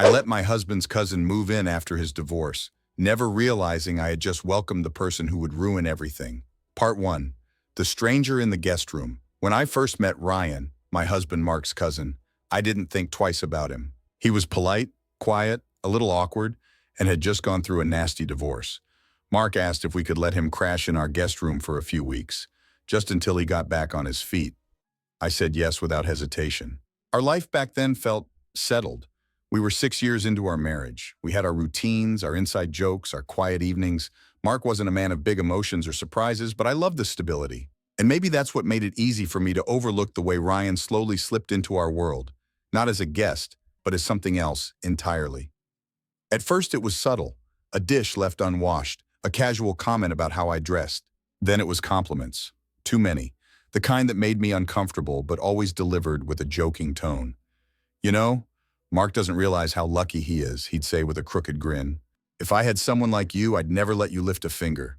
I let my husband's cousin move in after his divorce, never realizing I had just welcomed the person who would ruin everything. Part 1. The Stranger in the Guest Room. When I first met Ryan, my husband Mark's cousin, I didn't think twice about him. He was polite, quiet, a little awkward, and had just gone through a nasty divorce. Mark asked if we could let him crash in our guest room for a few weeks, just until he got back on his feet. I said yes without hesitation. Our life back then felt settled. We were 6 years into our marriage. We had our routines, our inside jokes, our quiet evenings. Mark wasn't a man of big emotions or surprises, but I loved the stability. And maybe that's what made it easy for me to overlook the way Ryan slowly slipped into our world, not as a guest, but as something else entirely. At first it was subtle, a dish left unwashed, a casual comment about how I dressed. Then it was compliments. Too many. The kind that made me uncomfortable, but always delivered with a joking tone. You know, Mark doesn't realize how lucky he is, he'd say with a crooked grin. If I had someone like you, I'd never let you lift a finger.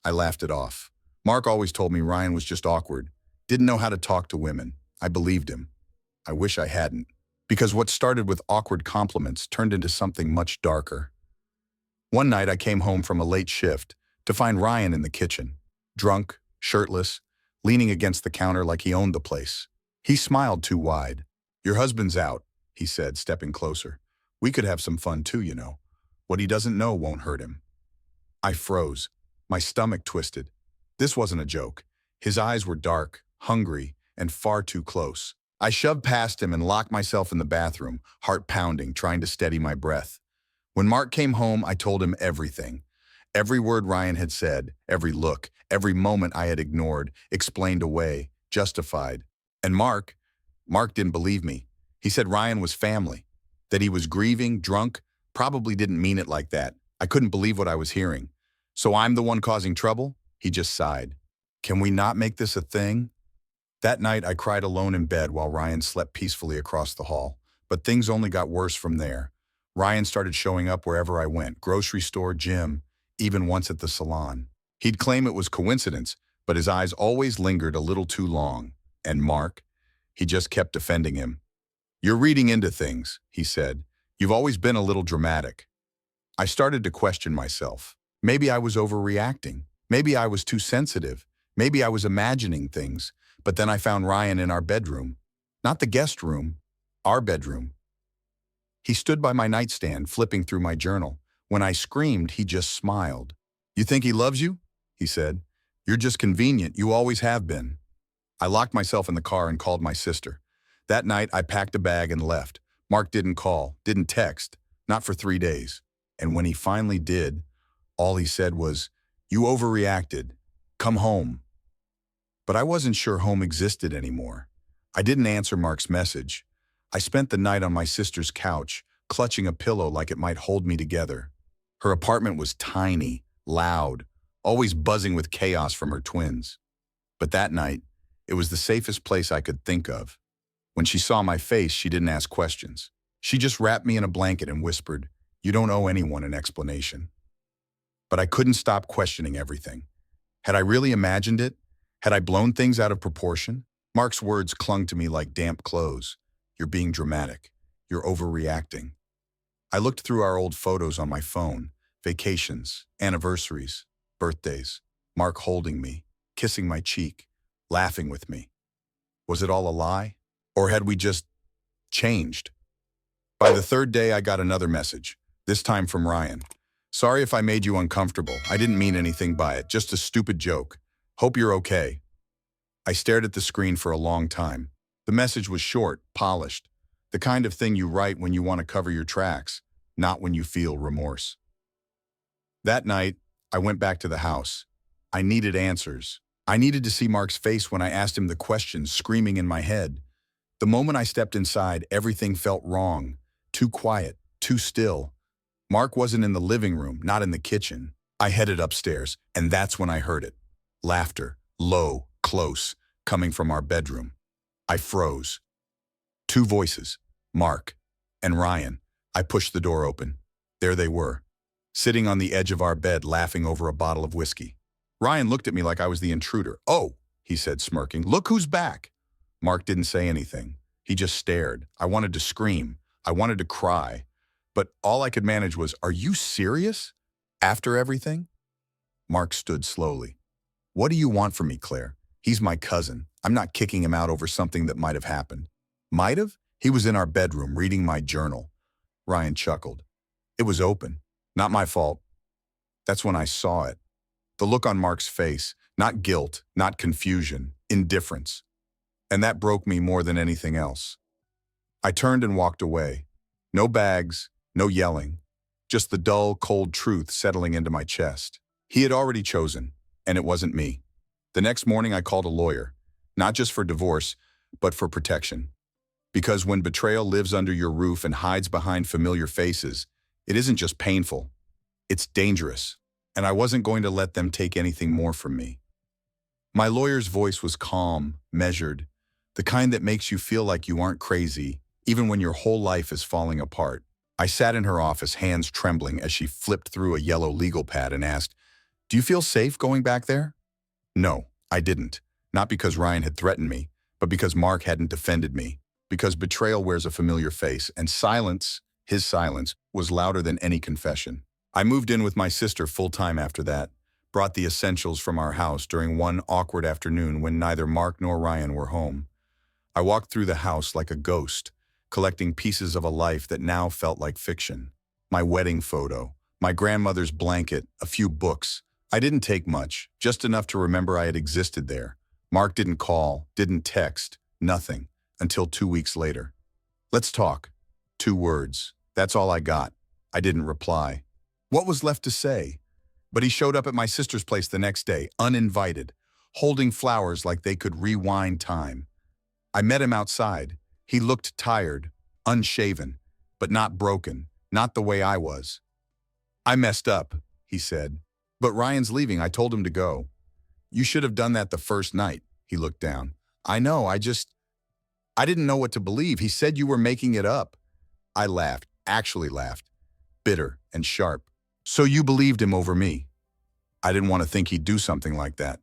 I laughed it off. Mark always told me Ryan was just awkward, didn't know how to talk to women. I believed him. I wish I hadn't. Because what started with awkward compliments turned into something much darker. One night I came home from a late shift to find Ryan in the kitchen, drunk, shirtless, leaning against the counter like he owned the place. He smiled too wide. "Your husband's out," he said, stepping closer. "We could have some fun too, you know. What he doesn't know won't hurt him." I froze. My stomach twisted. This wasn't a joke. His eyes were dark, hungry, and far too close. I shoved past him and locked myself in the bathroom, heart pounding, trying to steady my breath. When Mark came home, I told him everything. Every word Ryan had said, every look, every moment I had ignored, explained away, justified. And Mark didn't believe me. He said Ryan was family, that he was grieving, drunk, probably didn't mean it like that. I couldn't believe what I was hearing. "So I'm the one causing trouble?" He just sighed. "Can we not make this a thing?" That night, I cried alone in bed while Ryan slept peacefully across the hall. But things only got worse from there. Ryan started showing up wherever I went, grocery store, gym, even once at the salon. He'd claim it was coincidence, but his eyes always lingered a little too long. And Mark? He just kept defending him. "You're reading into things," he said. "You've always been a little dramatic." I started to question myself. Maybe I was overreacting. Maybe I was too sensitive. Maybe I was imagining things. But then I found Ryan in our bedroom. Not the guest room, our bedroom. He stood by my nightstand, flipping through my journal. When I screamed, he just smiled. "You think he loves you?" he said. "You're just convenient. You always have been." I locked myself in the car and called my sister. That night, I packed a bag and left. Mark didn't call, didn't text, not for 3 days. And when he finally did, all he said was, "You overreacted. Come home." But I wasn't sure home existed anymore. I didn't answer Mark's message. I spent the night on my sister's couch, clutching a pillow like it might hold me together. Her apartment was tiny, loud, always buzzing with chaos from her twins. But that night, it was the safest place I could think of. When she saw my face, she didn't ask questions. She just wrapped me in a blanket and whispered, "You don't owe anyone an explanation." But I couldn't stop questioning everything. Had I really imagined it? Had I blown things out of proportion? Mark's words clung to me like damp clothes. "You're being dramatic. You're overreacting." I looked through our old photos on my phone, vacations, anniversaries, birthdays, Mark holding me, kissing my cheek, laughing with me. Was it all a lie? Or had we just changed? By the third day, I got another message, this time from Ryan. "Sorry if I made you uncomfortable. I didn't mean anything by it, just a stupid joke. Hope you're okay." I stared at the screen for a long time. The message was short, polished, the kind of thing you write when you want to cover your tracks, not when you feel remorse. That night, I went back to the house. I needed answers. I needed to see Mark's face when I asked him the questions screaming in my head. The moment I stepped inside, everything felt wrong, too quiet, too still. Mark wasn't in the living room, not in the kitchen. I headed upstairs, and that's when I heard it. Laughter, low, close, coming from our bedroom. I froze. 2 voices, Mark and Ryan. I pushed the door open. There they were, sitting on the edge of our bed, laughing over a bottle of whiskey. Ryan looked at me like I was the intruder. "Oh," he said, smirking, "look who's back." Mark didn't say anything. He just stared. I wanted to scream. I wanted to cry. But all I could manage was, "Are you serious? After everything?" Mark stood slowly. "What do you want from me, Claire? He's my cousin. I'm not kicking him out over something that might have happened." "Might have?" "He was in our bedroom reading my journal." Ryan chuckled. "It was open. Not my fault." That's when I saw it. The look on Mark's face, not guilt, not confusion, indifference. And that broke me more than anything else. I turned and walked away. No bags, no yelling, just the dull, cold truth settling into my chest. He had already chosen, and it wasn't me. The next morning I called a lawyer, not just for divorce, but for protection. Because when betrayal lives under your roof and hides behind familiar faces, it isn't just painful, it's dangerous. And I wasn't going to let them take anything more from me. My lawyer's voice was calm, measured, the kind that makes you feel like you aren't crazy, even when your whole life is falling apart. I sat in her office, hands trembling as she flipped through a yellow legal pad and asked, "Do you feel safe going back there?" No, I didn't. Not because Ryan had threatened me, but because Mark hadn't defended me. Because betrayal wears a familiar face, and silence, his silence, was louder than any confession. I moved in with my sister full-time after that, brought the essentials from our house during one awkward afternoon when neither Mark nor Ryan were home. I walked through the house like a ghost, collecting pieces of a life that now felt like fiction. My wedding photo, my grandmother's blanket, a few books. I didn't take much, just enough to remember I had existed there. Mark didn't call, didn't text, nothing, until 2 weeks later. "Let's talk." 2 words. That's all I got. I didn't reply. What was left to say? But he showed up at my sister's place the next day, uninvited, holding flowers like they could rewind time. I met him outside. He looked tired, unshaven, but not broken, not the way I was. "I messed up," he said. "But Ryan's leaving. I told him to go." "You should have done that the first night." He looked down. "I know, I didn't know what to believe. He said you were making it up." I laughed, actually laughed, bitter and sharp. "So you believed him over me?" "I didn't want to think he'd do something like that."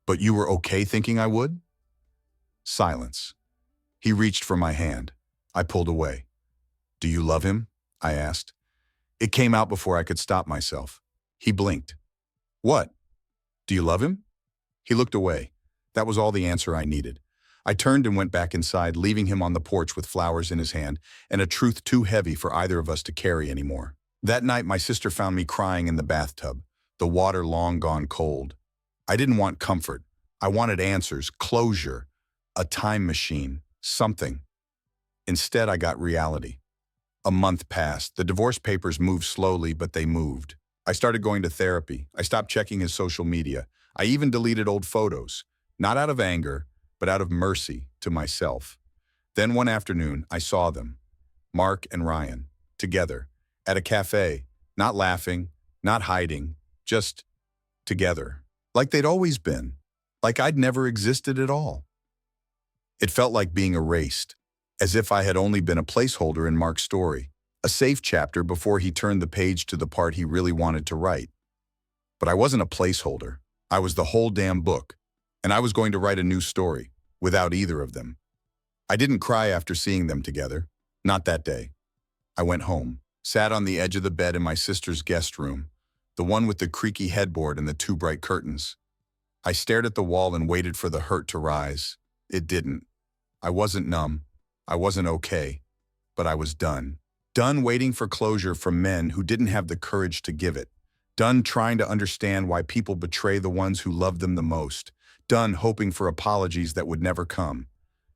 "But you were okay thinking I would?" Silence. He reached for my hand. I pulled away. "Do you love him?" I asked. It came out before I could stop myself. He blinked. "What? Do you love him?" He looked away. That was all the answer I needed. I turned and went back inside, leaving him on the porch with flowers in his hand and a truth too heavy for either of us to carry anymore. That night, my sister found me crying in the bathtub, the water long gone cold. I didn't want comfort. I wanted answers, closure, a time machine, something. Instead, I got reality. A month passed. The divorce papers moved slowly, but they moved. I started going to therapy. I stopped checking his social media. I even deleted old photos, not out of anger, but out of mercy to myself. Then one afternoon, I saw them, Mark and Ryan, together, at a cafe, not laughing, not hiding, just together, like they'd always been, like I'd never existed at all. It felt like being erased, as if I had only been a placeholder in Mark's story, a safe chapter before he turned the page to the part he really wanted to write. But I wasn't a placeholder. I was the whole damn book, and I was going to write a new story, without either of them. I didn't cry after seeing them together, not that day. I went home, sat on the edge of the bed in my sister's guest room, the one with the creaky headboard and the 2 bright curtains. I stared at the wall and waited for the hurt to rise. It didn't. I wasn't numb. I wasn't okay. But I was done. Done waiting for closure from men who didn't have the courage to give it. Done trying to understand why people betray the ones who love them the most. Done hoping for apologies that would never come.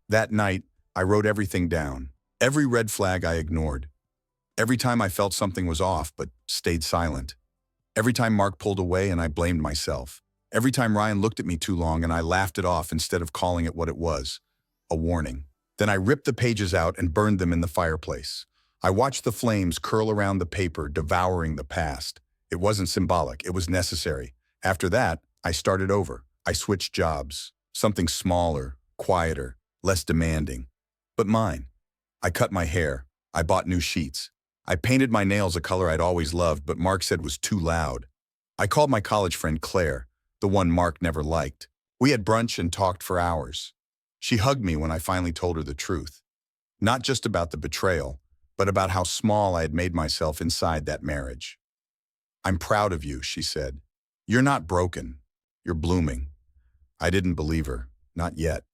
That night, I wrote everything down. Every red flag I ignored. Every time I felt something was off but stayed silent. Every time Mark pulled away and I blamed myself. Every time Ryan looked at me too long and I laughed it off instead of calling it what it was, a warning. Then I ripped the pages out and burned them in the fireplace. I watched the flames curl around the paper, devouring the past. It wasn't symbolic, it was necessary. After that, I started over. I switched jobs. Something smaller, quieter, less demanding. But mine. I cut my hair. I bought new sheets. I painted my nails a color I'd always loved, but Mark said was too loud. I called my college friend Claire, the one Mark never liked. We had brunch and talked for hours. She hugged me when I finally told her the truth. Not just about the betrayal, but about how small I had made myself inside that marriage. "I'm proud of you," she said. "You're not broken. You're blooming." I didn't believe her, not yet,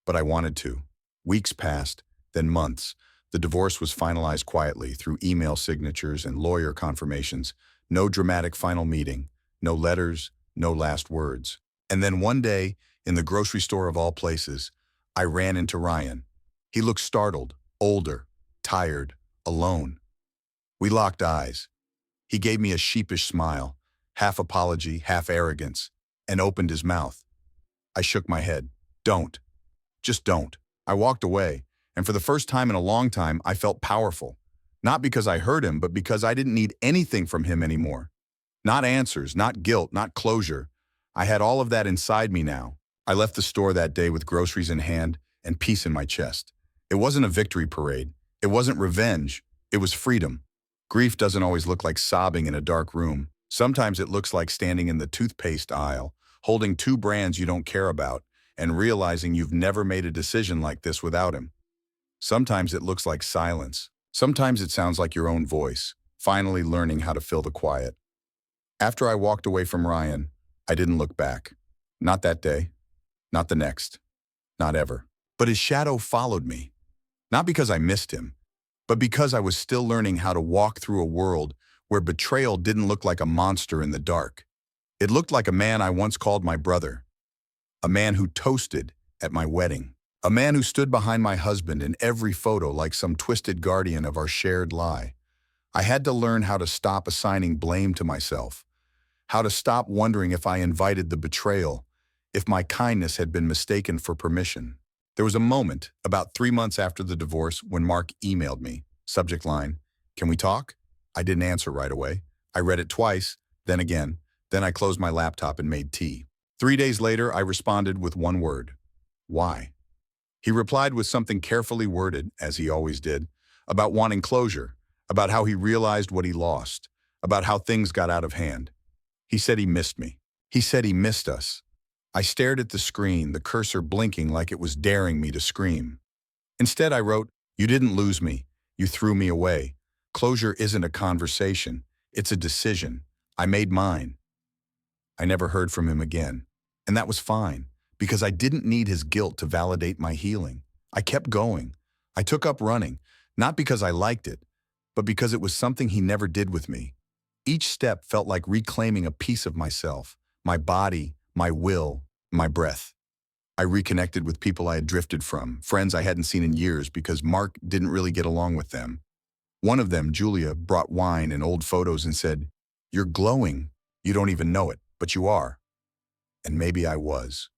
but I wanted to. Weeks passed, then months. The divorce was finalized quietly through email signatures and lawyer confirmations. No dramatic final meeting, no letters, no last words. And then one day, in the grocery store of all places, I ran into Ryan. He looked startled, older, tired, alone. We locked eyes. He gave me a sheepish smile, half apology, half arrogance, and opened his mouth. I shook my head. "Don't. Just don't." I walked away, and for the first time in a long time, I felt powerful. Not because I hurt him, but because I didn't need anything from him anymore. Not answers, not guilt, not closure. I had all of that inside me now. I left the store that day with groceries in hand and peace in my chest. It wasn't a victory parade. It wasn't revenge. It was freedom. Grief doesn't always look like sobbing in a dark room. Sometimes it looks like standing in the toothpaste aisle, holding two brands you don't care about, and realizing you've never made a decision like this without him. Sometimes it looks like silence. Sometimes it sounds like your own voice, finally learning how to fill the quiet. After I walked away from Ryan, I didn't look back. Not that day, not the next, not ever. But his shadow followed me. Not because I missed him, but because I was still learning how to walk through a world where betrayal didn't look like a monster in the dark. It looked like a man I once called my brother. A man who toasted at my wedding. A man who stood behind my husband in every photo like some twisted guardian of our shared lie. I had to learn how to stop assigning blame to myself. How to stop wondering if I invited the betrayal, if my kindness had been mistaken for permission. There was a moment, about 3 months after the divorce, when Mark emailed me. Subject line, "Can we talk?" I didn't answer right away. I read it twice, then again. Then I closed my laptop and made tea. 3 days later, I responded with one word. "Why?" He replied with something carefully worded, as he always did, about wanting closure, about how he realized what he lost, about how things got out of hand. He said he missed me. He said he missed us. I stared at the screen, the cursor blinking like it was daring me to scream. Instead, I wrote, "You didn't lose me. You threw me away. Closure isn't a conversation. It's a decision. I made mine." I never heard from him again. And that was fine, because I didn't need his guilt to validate my healing. I kept going. I took up running, not because I liked it, but because it was something he never did with me. Each step felt like reclaiming a piece of myself, my body, my will, my breath. I reconnected with people I had drifted from, friends I hadn't seen in years because Mark didn't really get along with them. One of them, Julia, brought wine and old photos and said, "You're glowing. You don't even know it, but you are." And maybe I was.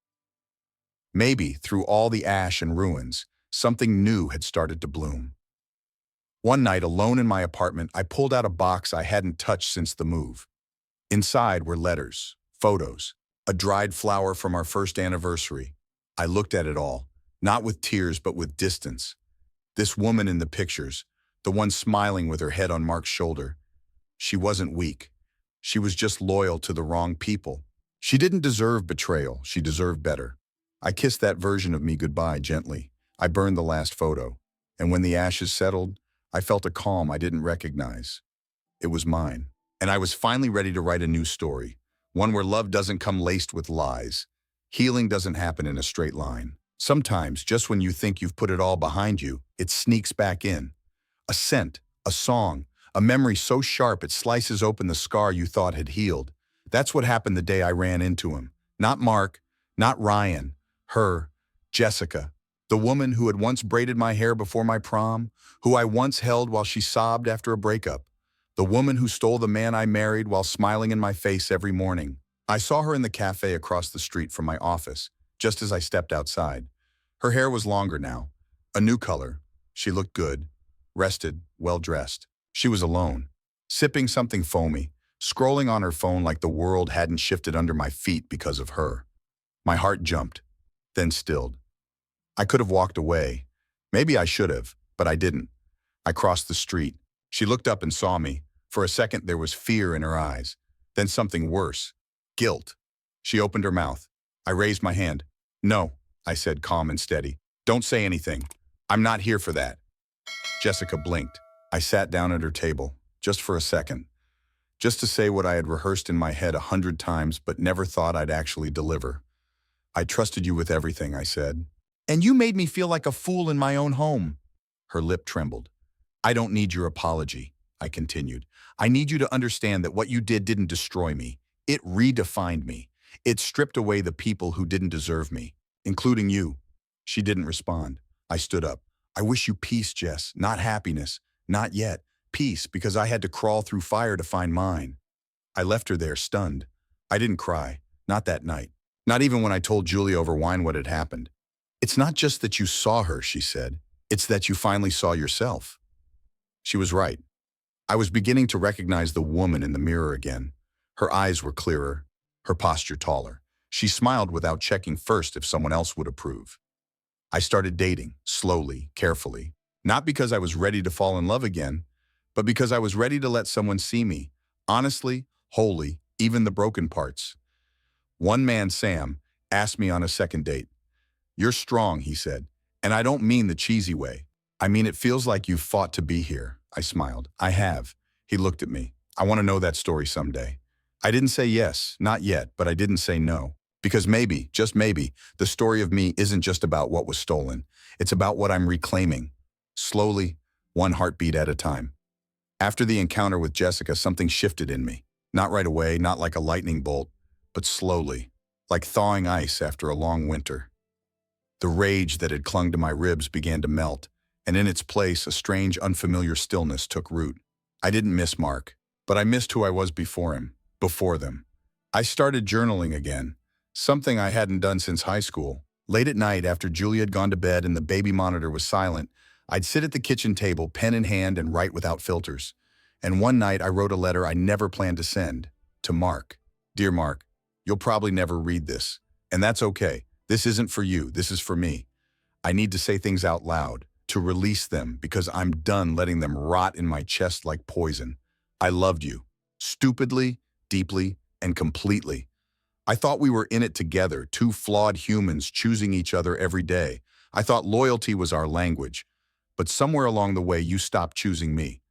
Maybe, through all the ash and ruins, something new had started to bloom. One night, alone in my apartment, I pulled out a box I hadn't touched since the move. Inside were letters, photos, a dried flower from our first anniversary. I looked at it all, not with tears but with distance. This woman in the pictures, the one smiling with her head on Mark's shoulder, she wasn't weak. She was just loyal to the wrong people. She didn't deserve betrayal. She deserved better. I kissed that version of me goodbye gently. I burned the last photo. And when the ashes settled, I felt a calm I didn't recognize. It was mine. And I was finally ready to write a new story. One where love doesn't come laced with lies. Healing doesn't happen in a straight line. Sometimes, just when you think you've put it all behind you, it sneaks back in. A scent, a song, a memory so sharp it slices open the scar you thought had healed. That's what happened the day I ran into him. Not Mark, not Ryan, her, Jessica, the woman who had once braided my hair before my prom, who I once held while she sobbed after a breakup, the woman who stole the man I married while smiling in my face every morning. I saw her in the cafe across the street from my office, just as I stepped outside. Her hair was longer now, a new color. She looked good, rested, well-dressed. She was alone, sipping something foamy, scrolling on her phone like the world hadn't shifted under my feet because of her. My heart jumped, then stilled. I could have walked away. Maybe I should have, but I didn't. I crossed the street. She looked up and saw me. For a second, there was fear in her eyes. Then something worse, guilt. She opened her mouth. I raised my hand. "No," I said, calm and steady. "Don't say anything. I'm not here for that." Jessica blinked. I sat down at her table, just for a second, just to say what I had rehearsed in my head 100 times but never thought I'd actually deliver. I trusted you with everything, I said. And you made me feel like a fool in my own home. Her lip trembled. I don't need your apology, I continued. I need you to understand that what you did didn't destroy me. It redefined me. It stripped away the people who didn't deserve me, including you. She didn't respond. I stood up. I wish you peace, Jess, not happiness. Not yet. Peace, because I had to crawl through fire to find mine. I left her there, stunned. I didn't cry. Not that night. Not even when I told Julia over wine what had happened. It's not just that you saw her, she said. It's that you finally saw yourself. She was right. I was beginning to recognize the woman in the mirror again. Her eyes were clearer, her posture taller. She smiled without checking first if someone else would approve. I started dating, slowly, carefully. Not because I was ready to fall in love again, but because I was ready to let someone see me, honestly, wholly, even the broken parts. One man, Sam, asked me on a second date. You're strong, he said, and I don't mean the cheesy way. I mean it feels like you've fought to be here. I smiled. I have. He looked at me. I want to know that story someday. I didn't say yes, not yet, but I didn't say no. Because maybe, just maybe, the story of me isn't just about what was stolen. It's about what I'm reclaiming. Slowly, one heartbeat at a time. After the encounter with Jessica, something shifted in me. Not right away, not like a lightning bolt, but slowly, like thawing ice after a long winter. The rage that had clung to my ribs began to melt, and in its place, a strange, unfamiliar stillness took root. I didn't miss Mark, but I missed who I was before him, before them. I started journaling again, something I hadn't done since high school. Late at night, after Julia had gone to bed and the baby monitor was silent, I'd sit at the kitchen table, pen in hand, and write without filters. And one night, I wrote a letter I never planned to send, to Mark. Dear Mark, you'll probably never read this, and that's okay. This isn't for you, this is for me. I need to say things out loud, to release them, because I'm done letting them rot in my chest like poison. I loved you, stupidly, deeply, and completely. I thought we were in it together, two flawed humans choosing each other every day. I thought loyalty was our language, but somewhere along the way you stopped choosing me.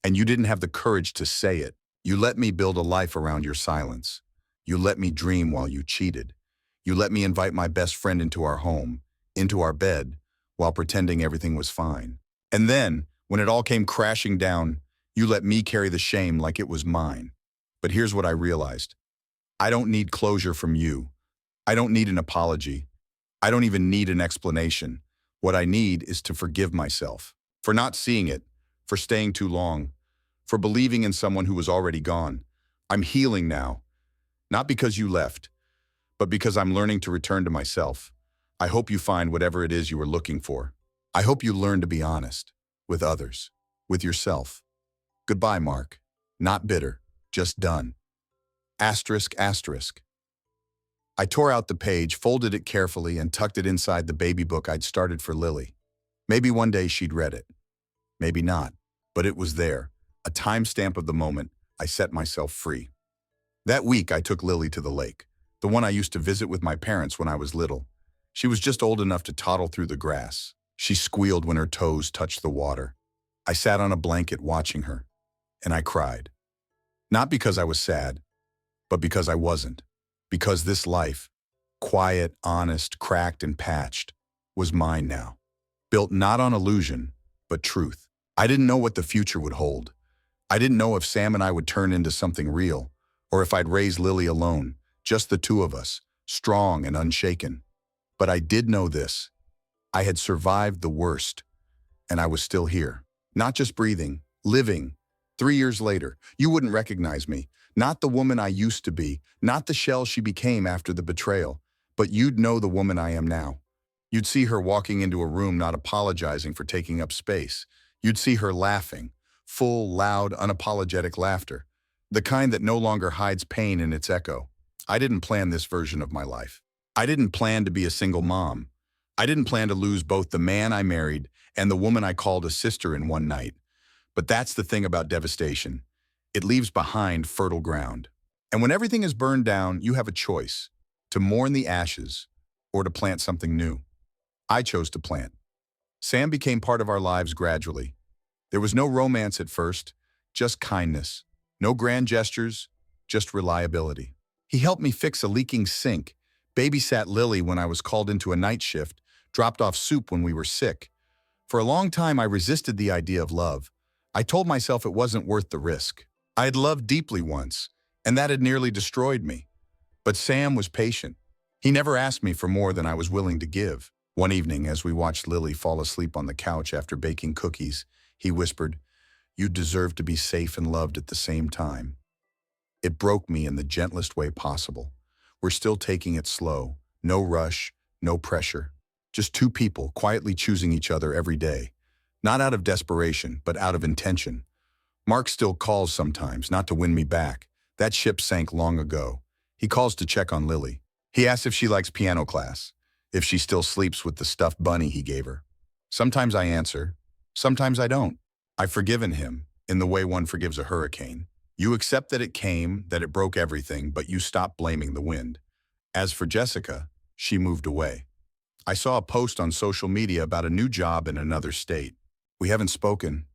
And you didn't have the courage to say it. You let me build a life around your silence. You let me dream while you cheated. You let me invite my best friend into our home, into our bed, while pretending everything was fine. And then, when it all came crashing down, you let me carry the shame like it was mine. But here's what I realized. I don't need closure from you. I don't need an apology. I don't even need an explanation. What I need is to forgive myself for not seeing it, for staying too long, for believing in someone who was already gone. I'm healing now, not because you left, but because I'm learning to return to myself. I hope you find whatever it is you were looking for. I hope you learn to be honest with others, with yourself. Goodbye, Mark. Not bitter, just done. Asterisk, asterisk. I tore out the page, folded it carefully, and tucked it inside the baby book I'd started for Lily. Maybe one day she'd read it. Maybe not. But it was there, a timestamp of the moment I set myself free. That week, I took Lily to the lake, the one I used to visit with my parents when I was little. She was just old enough to toddle through the grass. She squealed when her toes touched the water. I sat on a blanket watching her, and I cried. Not because I was sad, but because I wasn't. Because this life, quiet, honest, cracked, and patched, was mine now. Built not on illusion, but truth. I didn't know what the future would hold. I didn't know if Sam and I would turn into something real, or if I'd raise Lily alone, just the two of us, strong and unshaken. But I did know this. I had survived the worst, and I was still here. Not just breathing, living. 3 years later, you wouldn't recognize me. Not the woman I used to be, not the shell she became after the betrayal, but you'd know the woman I am now. You'd see her walking into a room not apologizing for taking up space. You'd see her laughing, full, loud, unapologetic laughter, the kind that no longer hides pain in its echo. I didn't plan this version of my life. I didn't plan to be a single mom. I didn't plan to lose both the man I married and the woman I called a sister in one night. But that's the thing about devastation. It leaves behind fertile ground. And when everything is burned down, you have a choice, to mourn the ashes or to plant something new. I chose to plant. Sam became part of our lives gradually. There was no romance at first, just kindness. No grand gestures, just reliability. He helped me fix a leaking sink, babysat Lily when I was called into a night shift, dropped off soup when we were sick. For a long time, I resisted the idea of love. I told myself it wasn't worth the risk. I had loved deeply once, and that had nearly destroyed me. But Sam was patient. He never asked me for more than I was willing to give. One evening, as we watched Lily fall asleep on the couch after baking cookies, he whispered, "You deserve to be safe and loved at the same time." It broke me in the gentlest way possible. We're still taking it slow. No rush, no pressure. Just two people quietly choosing each other every day. Not out of desperation, but out of intention. Mark still calls sometimes, not to win me back. That ship sank long ago. He calls to check on Lily. He asks if she likes piano class, if she still sleeps with the stuffed bunny he gave her. Sometimes I answer, sometimes I don't. I've forgiven him, in the way one forgives a hurricane. You accept that it came, that it broke everything, but you stop blaming the wind. As for Jessica, she moved away. I saw a post on social media about a new job in another state. We haven't spoken.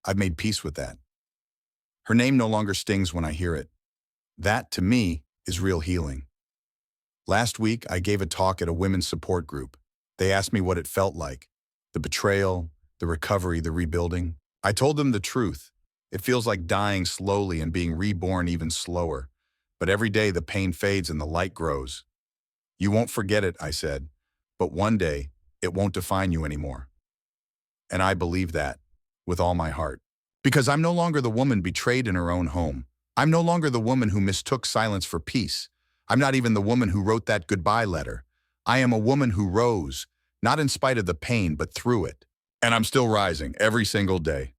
I've made peace with that. Her name no longer stings when I hear it. That, to me, is real healing. Last week, I gave a talk at a women's support group. They asked me what it felt like. The betrayal, the recovery, the rebuilding. I told them the truth. It feels like dying slowly and being reborn even slower. But every day the pain fades and the light grows. You won't forget it, I said. But one day, it won't define you anymore. And I believe that, with all my heart. Because I'm no longer the woman betrayed in her own home. I'm no longer the woman who mistook silence for peace. I'm not even the woman who wrote that goodbye letter. I am a woman who rose, not in spite of the pain, but through it. And I'm still rising every single day.